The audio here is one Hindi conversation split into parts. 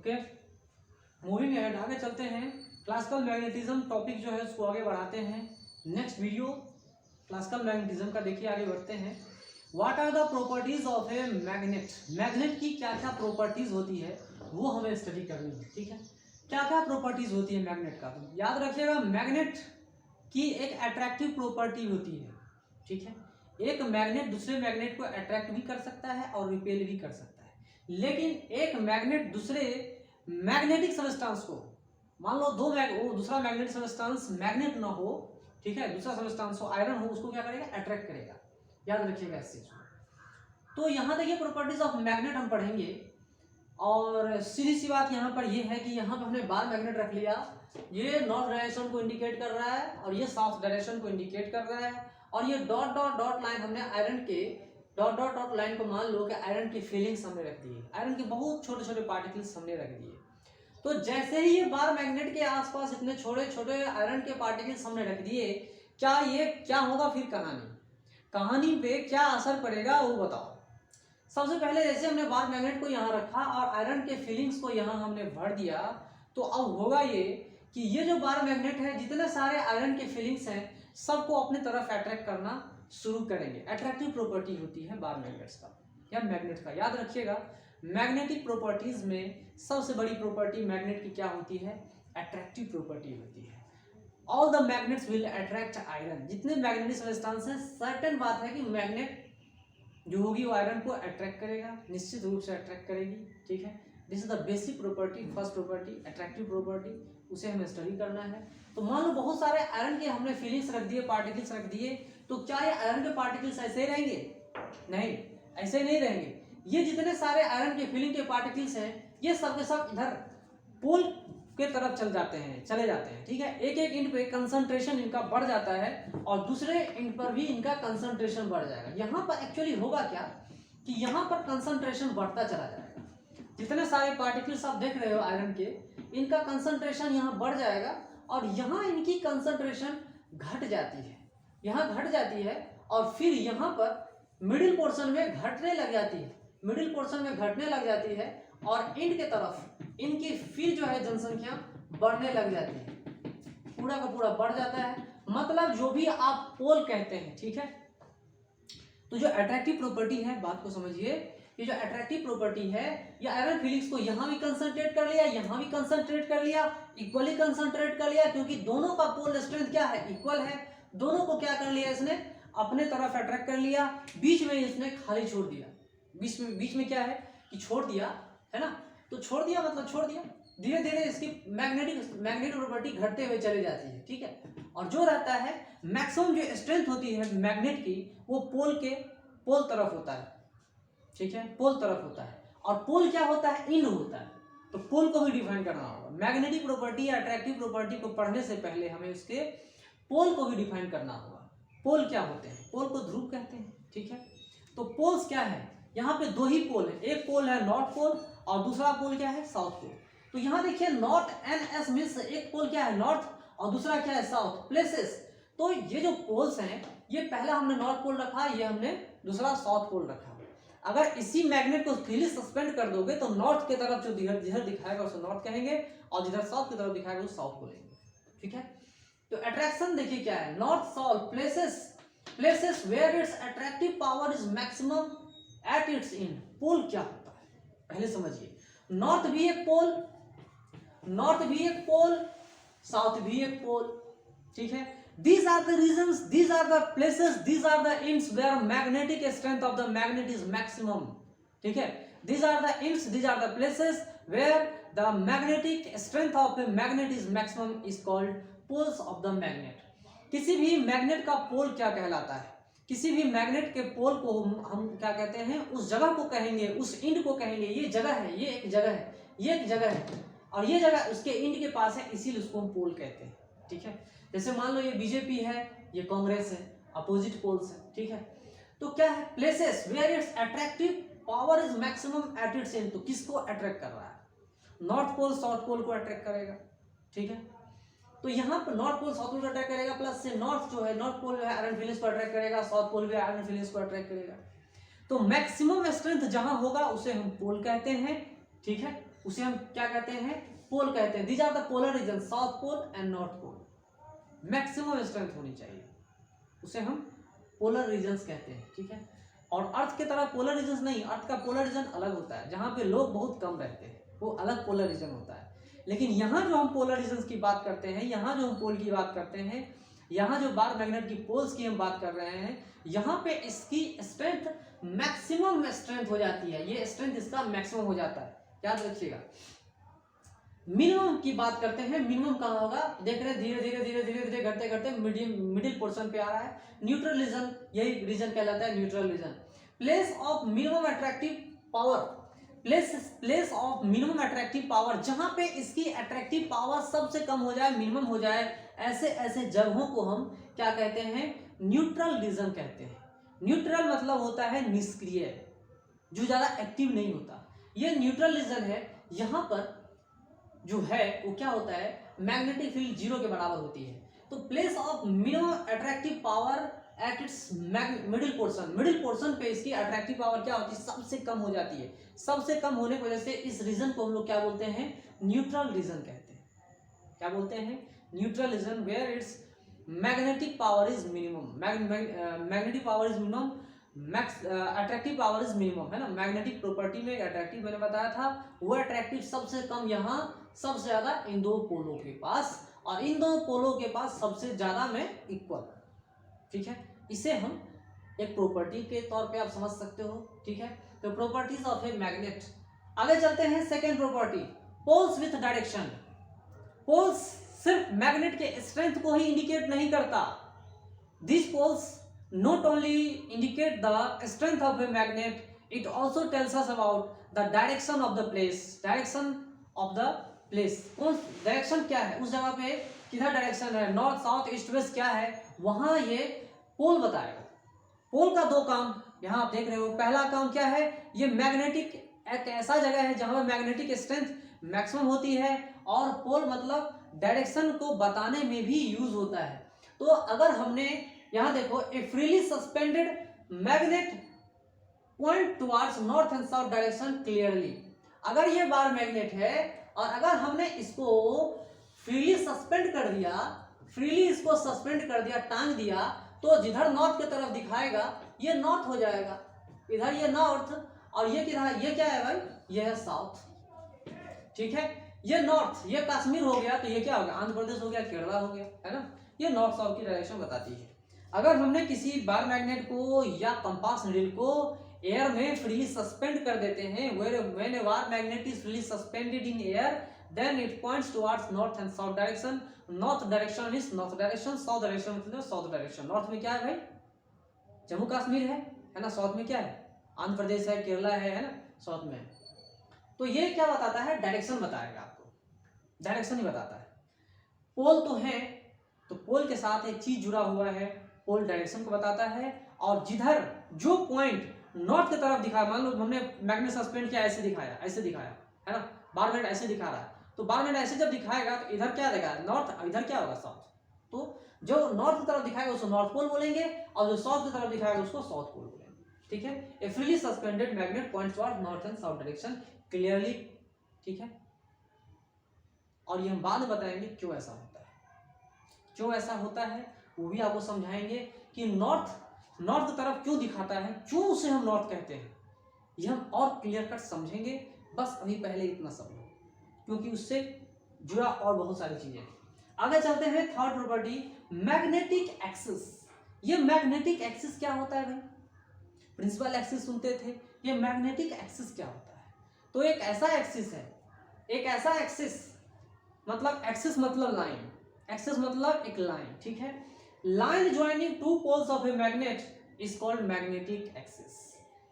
ओके, मूविंग अहेड, आगे चलते हैं। क्लासिकल मैग्नेटिज्म टॉपिक जो है उसको आगे बढ़ाते हैं। नेक्स्ट वीडियो क्लासिकल मैग्नेटिज्म का देखिए, आगे बढ़ते हैं। What are the properties of a magnet, magnet की क्या क्या प्रॉपर्टीज होती है वो हमें स्टडी करनी है, ठीक है। क्या क्या प्रॉपर्टीज होती है मैग्नेट का, तो याद रखिएगा मैग्नेट की एक अट्रैक्टिव प्रॉपर्टी होती है, ठीक है। एक मैग्नेट दूसरे मैग्नेट को अट्रैक्ट भी कर सकता है और रिपेल भी कर सकता है, लेकिन एक मैग्नेट दूसरे मैग्नेटिक सब्सटेंस को, मान लो वो दूसरा मैग्नेटिक सब्सटेंस मैग्नेट ना हो, ठीक है, दूसरा सब्सटेंस हो, आयरन हो, उसको क्या करेगा, अट्रैक्ट करेगा। याद रखिएगा इस चीज को। तो यहाँ देखिए प्रॉपर्टीज ऑफ मैग्नेट हम पढ़ेंगे, और सीधी सी बात यहाँ पर ये है कि यहाँ पर हमने बार मैग्नेट रख लिया, ये नॉर्थ डायरेक्शन को इंडिकेट कर रहा है और ये साउथ डायरेक्शन को इंडिकेट कर रहा है, और ये डॉट डॉट डॉट लाइन हमने आयरन के डॉट डॉट डॉट लाइन को मान लो कि आयरन की फीलिंग्स हमने रख दी है, आयरन के बहुत छोटे छोटे पार्टिकल्स हमने रख दिए। तो जैसे ही ये बार मैग्नेट के आसपास इतने छोटे छोटे आयरन के पार्टिकल्स हमने रख दिए, क्या होगा फिर कहानी पे क्या असर पड़ेगा वो बताओ। सबसे पहले जैसे हमने बार मैग्नेट को यहाँ रखा और आयरन के फीलिंग्स को यहाँ हमने भर दिया, तो अब होगा ये कि ये जो बार मैग्नेट है, जितने सारे आयरन के फीलिंग्स हैं सबको अपने तरफ अट्रैक्ट करना शुरू करेंगे। अट्रैक्टिव प्रॉपर्टी होती है बार मैग्नेट्स का या मैग्नेट का। याद रखिएगा मैग्नेटिक प्रॉपर्टीज में सबसे बड़ी प्रॉपर्टी मैग्नेट की क्या होती है, अट्रैक्टिव प्रॉपर्टी होती है। All the magnets will attract iron, जितने मैग्नेटिक सब्सटेंस हैं, सर्टेन बात है कि मैग्नेट जो होगी वो आयरन को अट्रैक्ट करेगा, निश्चित रूप से अट्रैक्ट करेगी, ठीक है। This is the basic property, first property attractive property, उसे हमें स्टडी करना है। तो मान लो बहुत सारे आयरन के हमने फीलिंग्स रख दिए, पार्टिकल्स रख दिए, तो क्या ये आयरन के पार्टिकल्स ऐसे ही रहेंगे? नहीं, ऐसे नहीं रहेंगे। ये जितने सारे आयरन के फीलिंग के पार्टिकल्स हैं, ये सब के सब इधर पोल के तरफ चले जाते हैं, ठीक है। एक एक इंड पे कंसंट्रेशन इनका बढ़ जाता है और दूसरे इंड पर भी इनका कंसंट्रेशन बढ़ जाएगा। यहाँ पर एक्चुअली होगा क्या कि यहाँ पर कंसंट्रेशन बढ़ता चला जाएगा। जितने सारे पार्टिकल्स आप देख रहे हो आयरन के, इनका कंसंट्रेशन यहाँ बढ़ जाएगा और यहाँ इनकी कंसंट्रेशन घट जाती है, यहाँ घट जाती है, और फिर यहाँ पर मिडिल पोर्शन में घटने लग जाती है, और इंड के तरफ इनकी फिर जो है जनसंख्या बढ़ने लग जाती है, पूरा का पूरा बढ़ जाता है। मतलब जो भी आप पोल कहते हैं, ठीक है। तो जो अट्रैक्टिव प्रॉपर्टी है, बात को समझिए, ये जो अट्रैक्टिव प्रॉपर्टी है, ये आयरन फीलिंग्स को यहाँ भी कंसंट्रेट कर लिया, यहाँ भी कंसंट्रेट कर लिया, इक्वली कंसंट्रेट कर लिया, क्योंकि दोनों का पोल स्ट्रेंथ क्या है, इक्वल है। दोनों को क्या कर लिया इसने, अपने तरफ अट्रैक्ट कर लिया, बीच में इसने खाली छोड़ दिया। बीच में क्या है कि छोड़ दिया, है ना। तो छोड़ दिया मतलब छोड़ दिया, धीरे धीरे इसकी मैग्नेटिक प्रॉपर्टी घटते हुए चली जाती है, ठीक है। और जो रहता है मैक्सिमम जो स्ट्रेंथ होती है मैग्नेट की, वो पोल तरफ होता है, ठीक है, पोल तरफ होता है। और पोल क्या होता है, इंड होता है। तो पोल को भी डिफाइन करना होगा। मैग्नेटिक प्रॉपर्टी या अट्रैक्टिव प्रॉपर्टी को पढ़ने से पहले हमें उसके पोल को भी डिफाइन करना होगा। पोल क्या होते हैं, पोल को ध्रुव कहते हैं, ठीक है। तो पोल्स क्या है, यहाँ पे दो ही पोल है, एक पोल है नॉर्थ पोल और दूसरा पोल क्या है, साउथ पोल। तो यहाँ देखिए नॉर्थ एंड एस मीन्स एक पोल क्या है नॉर्थ और दूसरा क्या है साउथ, प्लेसेस। तो ये जो पोल्स हैं, ये पहला हमने नॉर्थ पोल रखा, ये हमने दूसरा साउथ पोल रखा। अगर इसी मैग्नेट को फ्रीली सस्पेंड कर दोगे तो नॉर्थ की तरफ जो जिधर दिखाएगा उसे नॉर्थ कहेंगे और जिधर साउथ की तरफ दिखाएगा उसे साउथ बोलेंगे, ठीक है। तो अट्रैक्शन देखिए क्या है, north south places where it's attractive power is maximum at its end. Pole क्या होता है पहले समझिए, नॉर्थ भी एक पोल, साउथ भी एक पोल, ठीक है। These are the regions, these are the places, these are the ends where magnetic strength of the magnet is maximum, ठीक है। These are the ends, these are the places where the magnetic strength of the magnet is maximum is called poles of the magnet। किसी भी मैग्नेट का पोल क्या कहलाता है, किसी भी मैग्नेट के पोल को हम क्या कहते हैं, उस जगह को कहेंगे, उस इंड को कहेंगे। ये जगह है, ये एक जगह है, ये एक जगह है, और ये जगह उसके इंड के पास है, इसीलिए उसको हम पोल कहते हैं, ठीक है। जैसे मान लो ये बीजेपी है, ये कांग्रेस है, अपोजिट पोल्स है, ठीक है। तो क्या है, places where it's attractive power is maximum at its end. तो किसको अट्रैक्ट कर रहा है, नॉर्थ पोल साउथ पोल को अट्रैक्ट करेगा, ठीक है। तो यहाँ पर नॉर्थ पोल साउथ पोल को अट्रैक्ट करेगा, प्लस से नॉर्थ पोल जो है आयरन फीलिंग्स को अट्रैक्ट करेगा, साउथ पोल भी आयरन फीलिंग्स को अट्रैक्ट करेगा। तो मैक्सिमम स्ट्रेंथ जहां होगा उसे हम पोल कहते हैं, ठीक है। उसे हम क्या कहते हैं, पोल कहते हैं। These are the polar region, south pole and north pole. Maximum strength होनी चाहिए, उसे हम पोलर रीजन्स कहते हैं, ठीक है। और अर्थ की तरह पोलर रीजन्स नहीं, अर्थ का पोलर रीजन अलग होता है, जहाँ पे लोग बहुत कम रहते हैं, वो अलग पोलर रीजन होता है। लेकिन यहाँ जो हम पोलर रीजन्स की बात करते हैं, यहाँ जो हम पोल की बात करते हैं, यहाँ जो बार मैग्नेट की पोल्स की हम बात कर रहे हैं, यहाँ पे इसकी स्ट्रेंथ मैक्सिमम स्ट्रेंथ हो जाती है, ये स्ट्रेंथ इसका मैक्सिमम हो जाता है, याद रखिएगा। मिनिमम की बात करते हैं, मिनिमम कहाँ होगा, देख रहे हैं धीरे धीरे धीरे धीरे धीरे घटते घटते मिडिल पोर्शन पे आ रहा है, न्यूट्रल रीजन, यही रीजन कहलाता है neutral region. Place of minimum attractive power, place of minimum attractive power, जहां पे इसकी अट्रैक्टिव पावर सबसे कम हो जाए, मिनिमम हो जाए, ऐसे ऐसे जगहों को हम क्या कहते हैं, न्यूट्रल रीजन कहते हैं। न्यूट्रल मतलब होता है निष्क्रिय, जो ज्यादा एक्टिव नहीं होता, ये न्यूट्रल रीजन है। यहाँ पर जो है वो क्या होता है, मैग्नेटिक फील्ड 0 के बराबर होती है। तो place of minimum attractive power at its middle portion, middle portion पे इसकी अट्रैक्टिव पावर क्या होती है, सबसे कम हो जाती है। सबसे कम होने की वजह से इस रीजन को हम लोग क्या बोलते हैं, न्यूट्रल रीजन कहते हैं। क्या बोलते हैं, neutral region, where it's magnetic power is minimum, magnetic power is minimum, max attractive power is minimum, है ना। मैग्नेटिक प्रॉपर्टी में अट्रैक्टिव मैंने बताया था, वो अट्रैक्टिव सबसे कम यहाँ, सबसे ज्यादा इन दो पोलों के पास, और इन दो पोलों के पास सबसे ज्यादा में इक्वल, ठीक है। इसे हम एक प्रॉपर्टी के तौर पे आप समझ सकते हो, ठीक है। तो प्रॉपर्टीज ऑफ ए मैग्नेट। आगे चलते हैं, second property, poles with direction. Poles सिर्फ मैग्नेट के स्ट्रेंथ को ही इंडिकेट नहीं करता, this poles not only indicate the strength of a magnet, it also tells us about the direction of the place, direction of the place। कौन डायरेक्शन क्या है, उस जगह पे किधर डायरेक्शन है, नॉर्थ साउथ ईस्ट वेस्ट क्या है, वहां ये पोल बताएगा। पोल का दो काम यहाँ आप देख रहे हो, पहला काम क्या है, ये मैग्नेटिक एक ऐसा जगह है जहां पे मैग्नेटिक स्ट्रेंथ मैक्सिमम होती है, और पोल मतलब डायरेक्शन को बताने में भी यूज होता है। तो अगर हमने यहां देखो, ए freely suspended magnet point towards north and south direction clearly. अगर ये बार मैग्नेट है और अगर हमने इसको फ्रीली सस्पेंड कर दिया, फ्रीली इसको सस्पेंड कर दिया, टांग दिया, तो जिधर नॉर्थ की तरफ दिखाएगा ये नॉर्थ हो जाएगा, इधर ये नॉर्थ, और ये किधर, ये क्या है भाई, ये है साउथ, ठीक है। ये नॉर्थ, ये कश्मीर हो गया, तो ये क्या हो गया, आंध्र प्रदेश हो गया, केरला हो गया, है ना। ये नॉर्थ साउथ की डायरेक्शन बताती है। अगर हमने किसी बार मैग्नेट को या कंपास नीडल को एयर में फ्रीली सस्पेंड कर देते हैं, when a bar magnet is freely suspended in air, then it points towards north and south direction. North direction is north direction, south direction मतलब साउथ डायरेक्शन। नॉर्थ में क्या है भाई, जम्मू कश्मीर है ना, साउथ में क्या है, आंध्र प्रदेश है, केरला है ना, साउथ में। तो ये क्या बताता है, डायरेक्शन बताएगा आपको, डायरेक्शन ही बताता है। पोल तो है, तो पोल के साथ एक चीज जुड़ा हुआ है, पोल डायरेक्शन को बताता है। और जिधर जो पॉइंट नॉर्थ की तरफ दिखा, मान लो हमने मैग्नेट सस्पेंड किया, ऐसे दिखाया, ऐसे दिखाया, है ना, बार मैग्नेट ऐसे दिखा रहा है, तो बार मैग्नेट ऐसे जब दिखाएगा तो इधर क्या देगा, नॉर्थ, इधर क्या होगा, साउथ। तो जो नॉर्थ की तरफ दिखाएगा उसको नॉर्थ पोल बोलेंगे, और जो साउथ की तरफ दिखाएगा उसको साउथ पोल बोलेंगे, ठीक है। ए freely suspended magnet points towards north and south direction clearly, ठीक है। और ये हम बाद में बताएंगे क्यों ऐसा होता है, क्यों ऐसा होता है वो भी आपको समझाएंगे कि नॉर्थ की तरफ क्यों दिखाता है, क्यों उसे हम नॉर्थ कहते हैं, ये हम और क्लियर कट समझेंगे। बस अभी पहले इतना समझो, क्योंकि उससे जुड़ा और बहुत सारी चीजें। आगे चलते हैं, थर्ड प्रॉपर्टी, मैग्नेटिक एक्सिस। ये मैग्नेटिक एक्सिस क्या होता है भाई, प्रिंसिपल एक्सिस सुनते थे, ये मैग्नेटिक एक्सिस क्या होता है। तो एक ऐसा एक्सिस है, एक ऐसा एक्सिस मतलब, एक्सिस मतलब लाइन, एक्सिस मतलब एक लाइन, ठीक है। Line joining two poles of a magnet is called magnetic axis.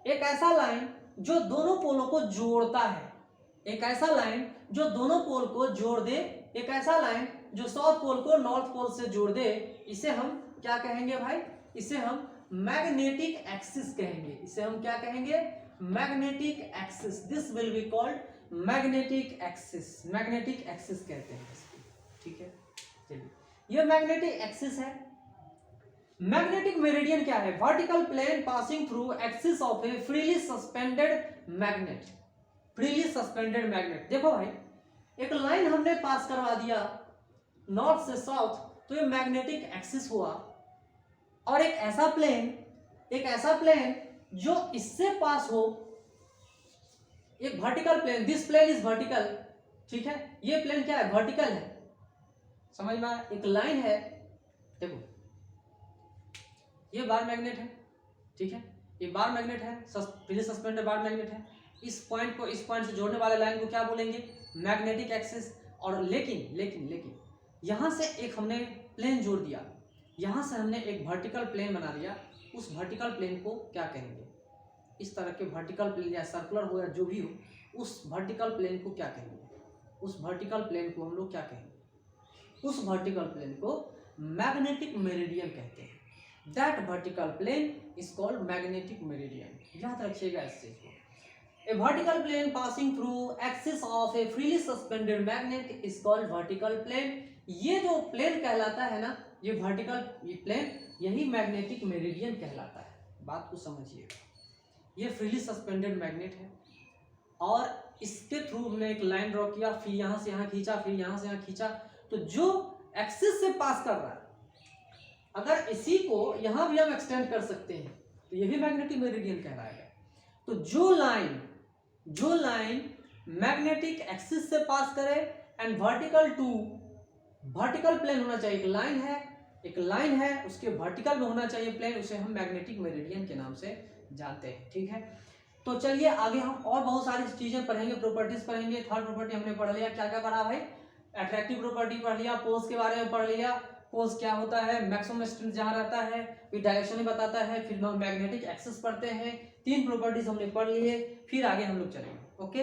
एक ऐसा लाइन जो दोनों पोलों को जोड़ता है, एक ऐसा लाइन जो दोनों पोल को जोड़ दे, एक ऐसा लाइन जो साउथ पोल को नॉर्थ पोल से जोड़ दे, इसे हम क्या कहेंगे भाई, इसे हम मैग्नेटिक एक्सिस कहेंगे। इसे हम क्या कहेंगे, magnetic axis. This will be called magnetic axis, magnetic axis कहते हैं इसको, ठीक है। चलिए, ये मैग्नेटिक एक्सिस है। मैग्नेटिक मेरिडियन क्या है, vertical plane passing through axis of a freely suspended magnet. Freely suspended magnet. देखो भाई, एक लाइन हमने पास करवा दिया नॉर्थ से साउथ, तो ये मैग्नेटिक एक्सिस हुआ, और एक ऐसा प्लेन जो इससे पास हो, एक vertical plane, this plane is vertical, ठीक है, ये प्लेन क्या है, वर्टिकल है, समझ में आया। एक लाइन है, देखो ये बार मैग्नेट है, ठीक है, ये बार मैग्नेट है, फ्रीली सस्पेंडेड बार मैग्नेट है। इस पॉइंट को इस पॉइंट से जोड़ने वाले लाइन को क्या बोलेंगे, मैग्नेटिक एक्सिस। और लेकिन यहां से एक हमने प्लेन जोड़ दिया, यहां से हमने एक वर्टिकल प्लेन बना दिया, उस वर्टिकल प्लेन को क्या कहेंगे, इस तरह के वर्टिकल प्लेन या सर्कुलर हो या जो भी हो, उस वर्टिकल प्लेन को क्या कहेंगे, उस वर्टिकल प्लेन को हम लोग क्या कहेंगे, उस वर्टिकल प्लेन को मैग्नेटिक मेरिडियन कहते हैं। That vertical plane is called magnetic meridian, याद रखिएगा इस चीज को। A vertical plane passing through axis of a freely suspended magnet is called vertical plane। ये जो प्लेन कहलाता है ना, ये वर्टिकल ये प्लेन, यही मैग्नेटिक मेरिडियन कहलाता है। बात को समझिएगा, ये फ्रीली सस्पेंडेड मैग्नेट है, और इसके थ्रू हमने एक लाइन ड्रॉ किया, फिर यहाँ से यहाँ खींचा, फिर यहाँ से यहाँ खींचा, तो जो एक्सिस से पास कर रहा है, अगर इसी को यहाँ भी हम एक्सटेंड कर सकते हैं, तो ये भी मैग्नेटिक मेरिडियन कहलाएगा। तो जो लाइन मैग्नेटिक एक्सिस से पास करे एंड वर्टिकल प्लेन होना चाहिए, एक लाइन है उसके वर्टिकल में होना चाहिए प्लेन, उसे हम मैग्नेटिक मेरिडियन के नाम से जानते हैं, ठीक है। तो चलिए आगे हम और बहुत सारी चीजें पढ़ेंगे, प्रॉपर्टीज पढ़ेंगे। थर्ड प्रॉपर्टी हमने पढ़ लिया, क्या क्या पढ़ा भाई, अट्रैक्टिव प्रॉपर्टी पढ़ लिया, पोज के बारे में पढ़ लिया, पोज क्या होता है, मैक्सिमम स्ट्रेंथ जहाँ रहता है, फिर डायरेक्शन ही बताता है, फिर हम मैग्नेटिक एक्सिस पढ़ते हैं। 3 प्रॉपर्टीज हमने पढ़ लिए, फिर आगे हम लोग चलेंगे, ओके।